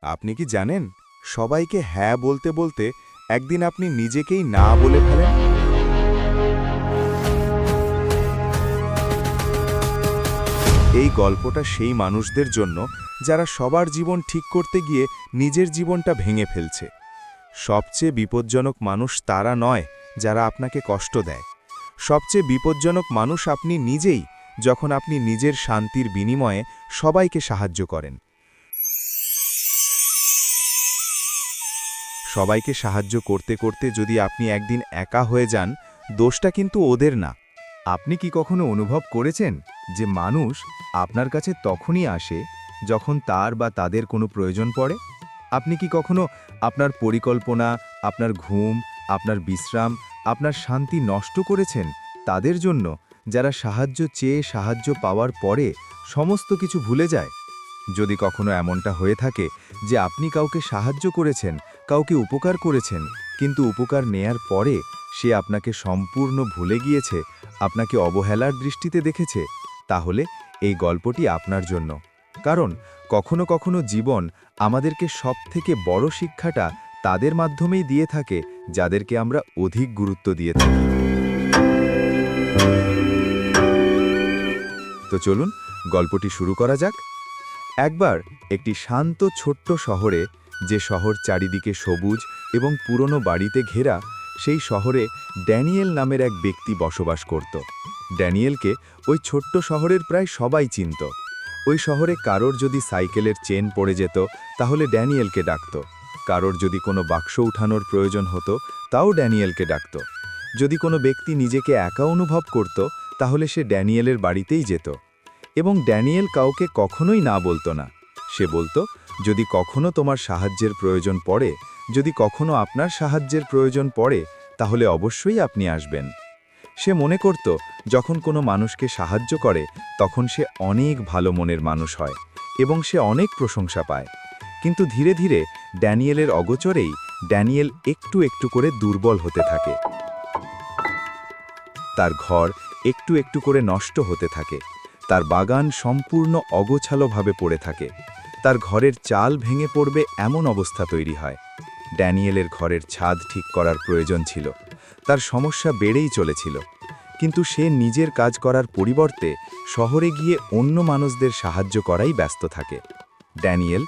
আপনি কি জানেন, সবাইকে হ্যাঁ বলতে বলতে একদিন আপনি নিজেকেই না বলে ফেলেন? এই গল্পটা সেই মানুষদের জন্য যারা সবার জীবন ঠিক করতে গিয়ে নিজের জীবনটা ভেঙে ফেলছে। সবচেয়ে বিপজ্জনক মানুষ তারা নয় যারা আপনাকে কষ্ট দেয়। সবচেয়ে বিপজ্জনক মানুষ আপনি নিজেই, যখন আপনি নিজের শান্তির বিনিময়ে সবাইকে সাহায্য করেন। সবাইকে সাহায্য করতে করতে যদি আপনি একদিন একা হয়ে যান, দোষটা কিন্তু ওদের না। আপনি কি কখনো অনুভব করেছেন যে মানুষ আপনার কাছে তখনই আসে যখন তার বা তাদের কোনো প্রয়োজন পড়ে? আপনি কি কখনো আপনার পরিকল্পনা, আপনার ঘুম, আপনার বিশ্রাম, আপনার শান্তি নষ্ট করেছেন তাদের জন্য, যারা সাহায্য চেয়ে সাহায্য পাওয়ার পরে সমস্ত কিছু ভুলে যায়? যদি কখনো এমনটা হয়ে থাকে যে আপনি কাউকে সাহায্য করেছেন, কাউকে উপকার করেছেন, কিন্তু উপকার নেয়ার পরে সে আপনাকে সম্পূর্ণ ভুলে গিয়েছে, আপনাকে অবহেলার দৃষ্টিতে দেখেছে, তাহলে এই গল্পটি আপনার জন্য। কারণ কখনো কখনো জীবন আমাদেরকে সবথেকে বড় শিক্ষাটা তাদের মাধ্যমেই দিয়ে থাকে যাদেরকে আমরা অধিক গুরুত্ব দিয়ে থাকি। তো চলুন গল্পটি শুরু করা যাক। একবার একটি শান্ত ছোট্ট শহরে, যে শহর চারিদিকে সবুজ এবং পুরনো বাড়িতে ঘেরা, সেই শহরে ড্যানিয়েল নামের এক ব্যক্তি বসবাস করত। ড্যানিয়েলকে ওই ছোট্ট শহরের প্রায় সবাই চিনত। ওই শহরে কারোর যদি সাইকেলের চেন পড়ে যেত, তাহলে ড্যানিয়েলকে ডাকত। কারোর যদি কোনো বাক্স উঠানোর প্রয়োজন হতো, তাও ড্যানিয়েলকে ডাকত। যদি কোনো ব্যক্তি নিজেকে একা অনুভব করত, তাহলে সে ড্যানিয়েলের বাড়িতেই যেত। এবং ড্যানিয়েল কাউকে কখনোই না বলতো না। সে বলতো, যদি কখনো তোমার সাহায্যের প্রয়োজন পড়ে, যদি কখনো আপনার সাহায্যের প্রয়োজন পড়ে, তাহলে অবশ্যই আপনি আসবেন। সে মনে করত, যখন কোনো মানুষকে সাহায্য করে তখন সে অনেক ভালো মনের মানুষ হয় এবং সে অনেক প্রশংসা পায়। কিন্তু ধীরে ধীরে ড্যানিয়েলের অগোচরেই ড্যানিয়েল একটু একটু করে দুর্বল হতে থাকে। তার ঘর একটু একটু করে নষ্ট হতে থাকে। তার বাগান সম্পূর্ণ অগোছালোভাবে পড়ে থাকে। তার ঘরের চাল ভেঙে পড়বে এমন অবস্থা তৈরি হয়। ড্যানিয়েলের ঘরের ছাদ ঠিক করার প্রয়োজন ছিল। তার সমস্যা বেড়েই চলেছিল। কিন্তু সে নিজের কাজ করার পরিবর্তে শহরে গিয়ে অন্য মানুষদের সাহায্য করাই ব্যস্ত থাকে। ড্যানিয়েল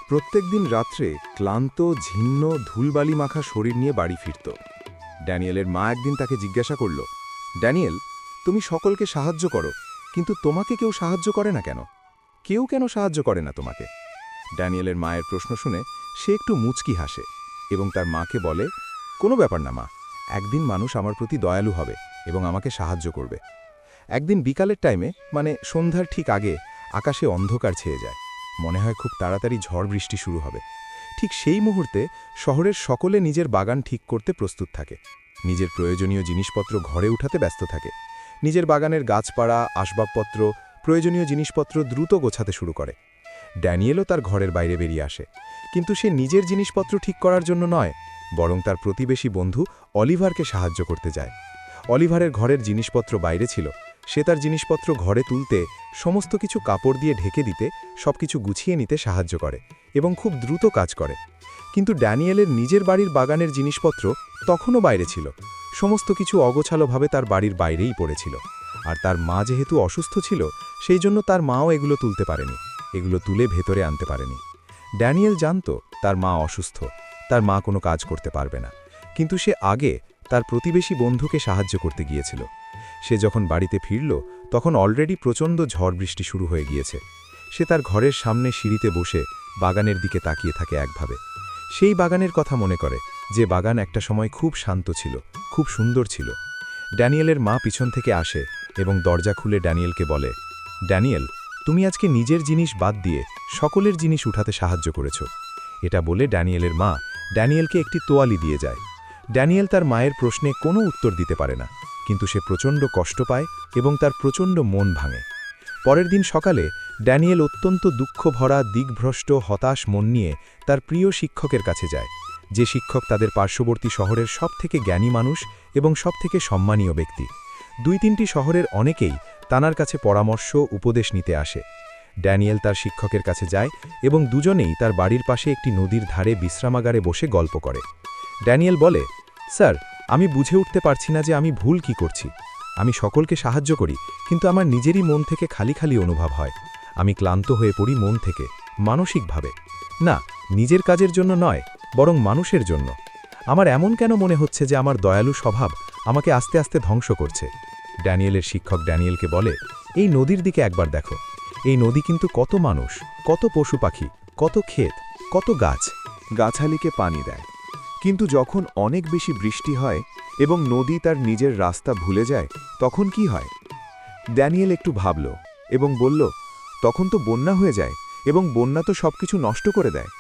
প্রত্যেকদিন রাত্রে ক্লান্ত, ঝিন্ন, ধুলবালি মাখা শরীর নিয়ে বাড়ি ফিরত। ড্যানিয়েলের মা একদিন তাকে জিজ্ঞাসা করল, ড্যানিয়েল, তুমি সকলকে সাহায্য করো, কিন্তু তোমাকে কেউ সাহায্য করে না কেন? কেউ কেন সাহায্য করে না তোমাকে? ড্যানিয়েলের মায়ের প্রশ্ন শুনে সে একটু মুচকি হাসে এবং তার মাকে বলে, কোনো ব্যাপার না মা, একদিন মানুষ আমার প্রতি দয়ালু হবে এবং আমাকে সাহায্য করবে। একদিন বিকালের টাইমে, মানে সন্ধ্যার ঠিক আগে, আকাশে অন্ধকার ছেয়ে যায়। মনে হয় খুব তাড়াতাড়ি ঝড় বৃষ্টি শুরু হবে। ঠিক সেই মুহূর্তে শহরের সকলে নিজের বাগান ঠিক করতে প্রস্তুত থাকে। নিজের প্রয়োজনীয় জিনিসপত্র ঘরে উঠাতে ব্যস্ত থাকে। নিজের বাগানের গাছপালা, আসবাবপত্র, প্রয়োজনীয় জিনিসপত্র দ্রুত গোছাতে শুরু করে। ড্যানিয়েলও তার ঘরের বাইরে বেরিয়ে আসে, কিন্তু সে নিজের জিনিসপত্র ঠিক করার জন্য নয়, বরং তার প্রতিবেশী বন্ধু অলিভারকে সাহায্য করতে যায়। অলিভারের ঘরের জিনিসপত্র বাইরে ছিল। সে তার জিনিসপত্র ঘরে তুলতে, সমস্ত কিছু কাপড় দিয়ে ঢেকে দিতে, সবকিছু গুছিয়ে নিতে সাহায্য করে এবং খুব দ্রুত কাজ করে। কিন্তু ড্যানিয়েলের নিজের বাড়ির বাগানের জিনিসপত্র তখনও বাইরে ছিল। সমস্ত কিছু অগোছালোভাবে তার বাড়ির বাইরেই পড়েছিল। আর তার মা যেহেতু অসুস্থ ছিল, সেই জন্য তার মাও এগুলো তুলতে পারেনি, এগুলো তুলে ভেতরে আনতে পারেনি। ড্যানিয়েল জানত তার মা অসুস্থ, তার মা কোনো কাজ করতে পারবে না, কিন্তু সে আগে তার প্রতিবেশী বন্ধুকে সাহায্য করতে গিয়েছিল। সে যখন বাড়িতে ফিরল, তখন অলরেডি প্রচণ্ড ঝড় বৃষ্টি শুরু হয়ে গিয়েছে। সে তার ঘরের সামনে সিঁড়িতে বসে বাগানের দিকে তাকিয়ে থাকে একভাবে। সেই বাগানের কথা মনে করে, যে বাগান একটা সময় খুব শান্ত ছিল, খুব সুন্দর ছিল। ড্যানিয়েলের মা পিছন থেকে আসে এবং দরজা খুলে ড্যানিয়েলকে বলে, ড্যানিয়েল, তুমি আজকে নিজের জিনিস বাদ দিয়ে সকলের জিনিস উঠাতে সাহায্য করেছ। এটা বলে ড্যানিয়েলের মা ড্যানিয়েলকে একটি তোয়ালি দিয়ে যায়। ড্যানিয়েল তার মায়ের প্রশ্নে কোনো উত্তর দিতে পারে না, কিন্তু সে প্রচণ্ড কষ্ট পায় এবং তার প্রচণ্ড মন ভাঙে। পরের দিন সকালে ড্যানিয়েল অত্যন্ত দুঃখ ভরা, দিকভ্রষ্ট, হতাশ মন নিয়ে তার প্রিয় শিক্ষকের কাছে যায়, যে শিক্ষক তাদের পার্শ্ববর্তী শহরের সবথেকে জ্ঞানী মানুষ এবং সবথেকে সম্মানীয় ব্যক্তি। ২-৩টি শহরের অনেকেই তানার কাছে পরামর্শ, উপদেশ নিতে আসে। ড্যানিয়েল তার শিক্ষকের কাছে যায় এবং দুজনেই তার বাড়ির পাশে একটি নদীর ধারে বিশ্রামাগারে বসে গল্প করে। ড্যানিয়েল বলে, স্যার, আমি বুঝে উঠতে পারছি না যে আমি ভুল কি করছি। আমি সকলকে সাহায্য করি, কিন্তু আমার নিজেরই মন থেকে খালি খালি অনুভব হয়। আমি ক্লান্ত হয়ে পড়ি মন থেকে, মানসিকভাবে। না, নিজের কাজের জন্য নয়, বরং মানুষের জন্য। আমার এমন কেন মনে হচ্ছে যে আমার দয়ালু স্বভাব আমাকে আস্তে আস্তে ধ্বংস করছে? ড্যানিয়েলের শিক্ষক ড্যানিয়েলকে বলে, এই নদীর দিকে একবার দেখো। এই নদী কিন্তু কত মানুষ, কত পশু পাখি, কত ক্ষেত, কত গাছ, গাছালিকে পানি দেয়। কিন্তু যখন অনেক বেশি বৃষ্টি হয় এবং নদী তার নিজের রাস্তা ভুলে যায়, তখন কি হয়? ড্যানিয়েল একটু ভাবল এবং বলল, তখন তো বন্যা হয়ে যায় এবং বন্যা তো সবকিছু নষ্ট করে দেয়।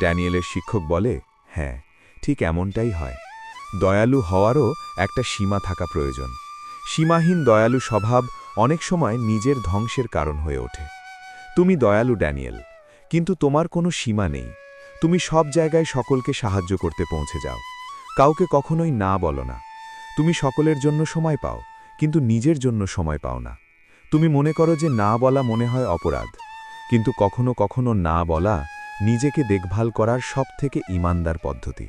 ড্যানিয়েলের শিক্ষক বলে, হ্যাঁ, ঠিক এমনটাই হয়। দয়ালু হওয়ারও একটা সীমা থাকা প্রয়োজন। সীমাহীন দয়ালু স্বভাব অনেক সময় নিজের ধ্বংসের কারণ হয়ে ওঠে। তুমি দয়ালু ড্যানিয়েল, কিন্তু তোমার কোনো সীমা নেই। তুমি সব জায়গায় সকলকে সাহায্য করতে পৌঁছে যাও, কাউকে কখনোই না বলো না। তুমি সকলের জন্য সময় পাও, কিন্তু নিজের জন্য সময় পাও না। তুমি মনে করো যে না বলা মনে হয় অপরাধ, কিন্তু কখনো কখনো না বলা নিজেকে দেখভাল করার সবথেকে ঈমানদার পদ্ধতি।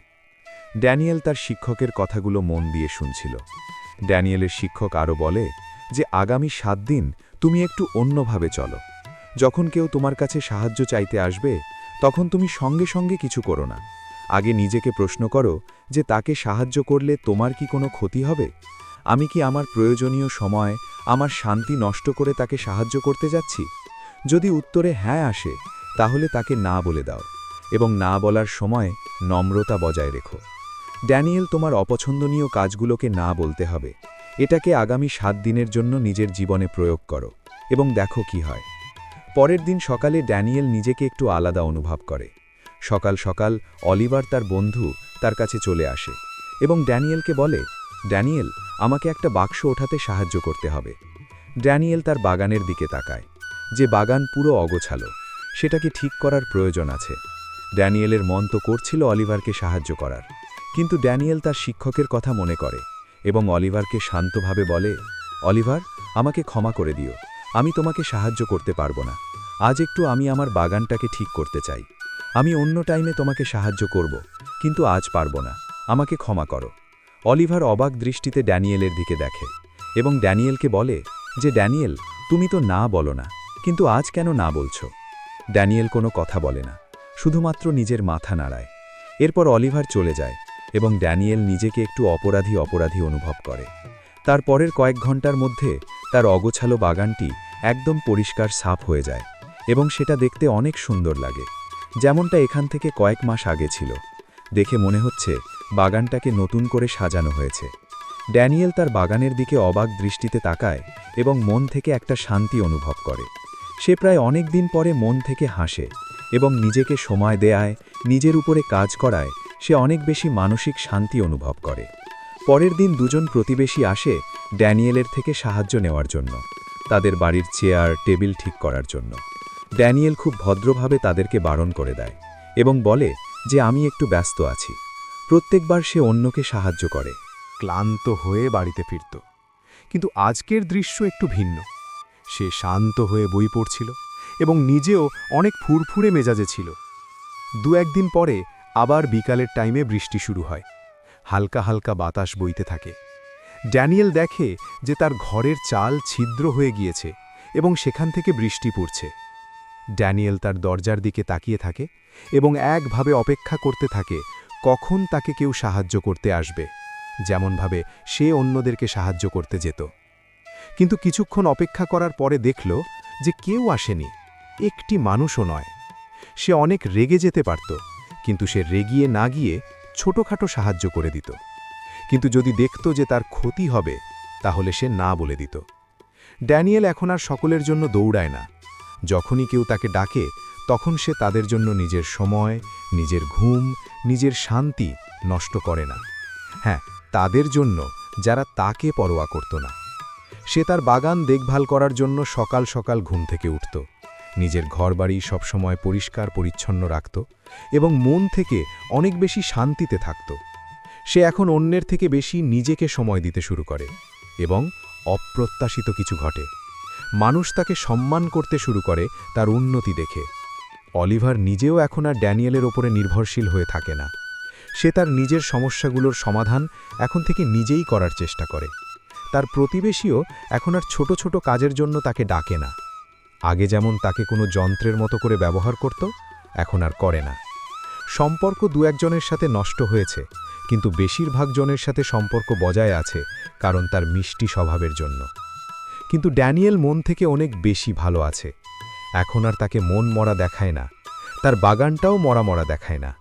ড্যানিয়েল তার শিক্ষকের কথাগুলো মন দিয়ে শুনছিল। ড্যানিয়েলের শিক্ষক আরও বলে যে আগামী 7 দিন তুমি একটু অন্যভাবে চলো। যখন কেউ তোমার কাছে সাহায্য চাইতে আসবে, তখন তুমি সঙ্গে সঙ্গে কিছু করো না। আগে নিজেকে প্রশ্ন করো যে তাকে সাহায্য করলে তোমার কি কোনো ক্ষতি হবে? আমি কি আমার প্রয়োজনীয় সময়, আমার শান্তি নষ্ট করে তাকে সাহায্য করতে যাচ্ছি? যদি উত্তরে হ্যাঁ আসে, তাহলে তাকে না বলে দাও এবং না বলার সময় নম্রতা বজায় রেখো। ড্যানিয়েল, তোমার অপছন্দনীয় কাজগুলোকে না বলতে হবে। এটাকে আগামী 7 দিনের জন্য নিজের জীবনে প্রয়োগ করো এবং দেখো কি হয়। পরের দিন সকালে ড্যানিয়েল নিজেকে একটু আলাদা অনুভব করে। সকাল সকাল অলিভার, তার বন্ধু, তার কাছে চলে আসে এবং ড্যানিয়েলকে বলে, ড্যানিয়েল, আমাকে একটা বাক্স ওঠাতে সাহায্য করতে হবে। ড্যানিয়েল তার বাগানের দিকে তাকায়, যে বাগান পুরো অগোছালো, সেটাকে ঠিক করার প্রয়োজন আছে। ড্যানিয়েলের মন তো করছিল অলিভারকে সাহায্য করার, কিন্তু ড্যানিয়েল তার শিক্ষকের কথা মনে করে এবং অলিভারকে শান্তভাবে বলে, অলিভার, আমাকে ক্ষমা করে দিও, আমি তোমাকে সাহায্য করতে পারবো না। আজ একটু আমি আমার বাগানটাকে ঠিক করতে চাই। আমি অন্য টাইমে তোমাকে সাহায্য করব, কিন্তু আজ পারবো না, আমাকে ক্ষমা করো। অলিভার অবাক দৃষ্টিতে ড্যানিয়েলের দিকে দেখে এবং ড্যানিয়েলকে বলে যে ড্যানিয়েল, তুমি তো না বলো না, কিন্তু আজ কেন না বলছো? ড্যানিয়েল কোনো কথা বলে না, শুধুমাত্র নিজের মাথা নাড়ায়। এরপর অলিভার চলে যায় এবং ড্যানিয়েল নিজেকে একটু অপরাধী অপরাধী অনুভব করে। তার পরের কয়েক ঘন্টার মধ্যে তার অগোছালো বাগানটি একদম পরিষ্কার সাফ হয়ে যায় এবং সেটা দেখতে অনেক সুন্দর লাগে, যেমনটা এখান থেকে কয়েক মাস আগে ছিল। দেখে মনে হচ্ছে বাগানটাকে নতুন করে সাজানো হয়েছে। ড্যানিয়েল তার বাগানের দিকে অবাক দৃষ্টিতে তাকায় এবং মন থেকে একটা শান্তি অনুভব করে। সে প্রায় অনেক দিন পরে মন থেকে হাসে এবং নিজেকে সময় দেয়, নিজের উপরে কাজ করায় সে অনেক বেশি মানসিক শান্তি অনুভব করে। পরের দিন দুজন প্রতিবেশী আসে ড্যানিয়েলের থেকে সাহায্য নেওয়ার জন্য, তাদের বাড়ির চেয়ার টেবিল ঠিক করার জন্য। ড্যানিয়েল খুব ভদ্রভাবে তাদেরকে বারণ করে দেয় এবং বলে যে আমি একটু ব্যস্ত আছি। প্রত্যেকবার সে অন্যকে সাহায্য করে। ক্লান্ত হয়ে বাড়িতে ফিরত, কিন্তু আজকের দৃশ্য একটু ভিন্ন। সে শান্ত হয়ে বই পড়ছিল এবং নিজেও অনেক ফুরফুরে মেজাজে ছিল। 2-1 দিন পরে আবার বিকালের টাইমে বৃষ্টি শুরু হয়। হালকা হালকা বাতাস বইতে থাকে। ড্যানিয়েল দেখে যে তার ঘরের চাল ছিদ্র হয়ে গিয়েছে এবং সেখান থেকে বৃষ্টি পড়ছে। ড্যানিয়েল তার দরজার দিকে তাকিয়ে থাকে এবং একভাবে অপেক্ষা করতে থাকে কখন তাকে কেউ সাহায্য করতে আসবে, যেমনভাবে সে অন্যদেরকে সাহায্য করতে যেত। কিন্তু কিছুক্ষণ অপেক্ষা করার পরে দেখল যে কেউ আসেনি, একটি মানুষও নয়। সে অনেক রেগে যেতে পারত, কিন্তু সে রেগিয়ে না গিয়ে ছোটখাটো সাহায্য করে দিত। কিন্তু যদি দেখত যে তার ক্ষতি হবে, তাহলে সে না বলে দিত। ড্যানিয়েল এখন আর সকলের জন্য দৌড়ায় না। যখনই কেউ তাকে ডাকে, তখন সে তাদের জন্য নিজের সময়, নিজের ঘুম, নিজের শান্তি নষ্ট করে না। হ্যাঁ, তাদের জন্য যারা তাকে পরোয়া করত না। সে তার বাগান দেখভাল করার জন্য সকাল সকাল ঘুম থেকে উঠত, নিজের ঘরবাড়ি সবসময় পরিষ্কার পরিচ্ছন্ন রাখত এবং মন থেকে অনেক বেশি শান্তিতে থাকত। সে এখন অন্যের থেকে বেশি নিজেকে সময় দিতে শুরু করে এবং অপ্রত্যাশিত কিছু ঘটে। মানুষ তাকে সম্মান করতে শুরু করে তার উন্নতি দেখে। অলিভার নিজেও এখন আর ড্যানিয়েলের ওপরে নির্ভরশীল হয়ে থাকে না। সে তার নিজের সমস্যাগুলোর সমাধান এখন থেকে নিজেই করার চেষ্টা করে। তার প্রতিবেশীও এখন আর ছোট ছোট কাজের জন্য তাকে ডাকে না। আগে যেমন তাকে কোনো যন্ত্রের মতো করে ব্যবহার করত, এখন আর করে না। সম্পর্ক দু একজনের সাথে নষ্ট হয়েছে, কিন্তু বেশিরভাগ জনের সাথে সম্পর্ক বজায় আছে, কারণ তার মিষ্টি স্বভাবের জন্য। কিন্তু ড্যানিয়েল মন থেকে অনেক বেশি ভালো আছে। এখন আর তাকে মন মরা দেখায় না, তার বাগানটাও মরা মরা দেখায় না।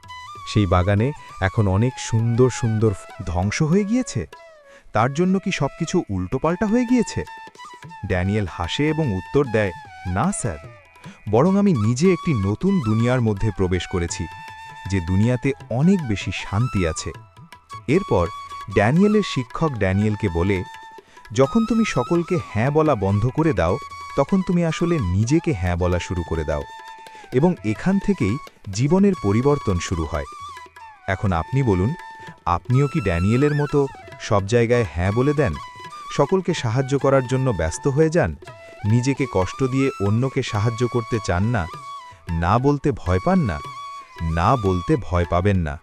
সেই বাগানে এখন অনেক সুন্দর সুন্দর ধ্বংস হয়ে গিয়েছে? তার জন্য কি সবকিছু উল্টোপাল্টা হয়ে গিয়েছে? ড্যানিয়েল হাসে এবং উত্তর দেয়, না স্যার, বরং আমি নিজে একটি নতুন দুনিয়ার মধ্যে প্রবেশ করেছি, যে দুনিয়াতে অনেক বেশি শান্তি আছে। এরপর ড্যানিয়েলের শিক্ষক ড্যানিয়েলকে বলে, যখন তুমি সকলকে হ্যাঁ বলা বন্ধ করে দাও, তখন তুমি আসলে নিজেকে হ্যাঁ বলা শুরু করে দাও, এবং এখান থেকেই জীবনের পরিবর্তন শুরু হয়। এখন আপনি বলুন, আপনিও কি ড্যানিয়েলের মতো সব জায়গায় হ্যাঁ বলে দেন, সকলকে সাহায্য করার জন্য ব্যস্ত হয়ে যান, নিজেকে কষ্ট দিয়ে অন্যকে সাহায্য করতে চান না, না বলতে ভয় পান না? না বলতে ভয় পাবেন না।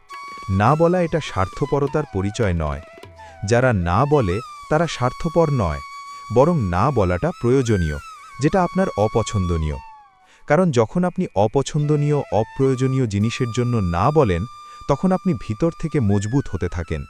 না বলা এটা স্বার্থপরতার পরিচয় নয়। যারা না বলে তারা স্বার্থপর নয়, বরং না বলাটা প্রয়োজনীয়, যেটা আপনার অপছন্দনীয়। কারণ যখন আপনি অপছন্দনীয়, অপ্রয়োজনীয় জিনিসের জন্য না বলেন, তখন আপনি ভিতর থেকে মজবুত হতে থাকেন।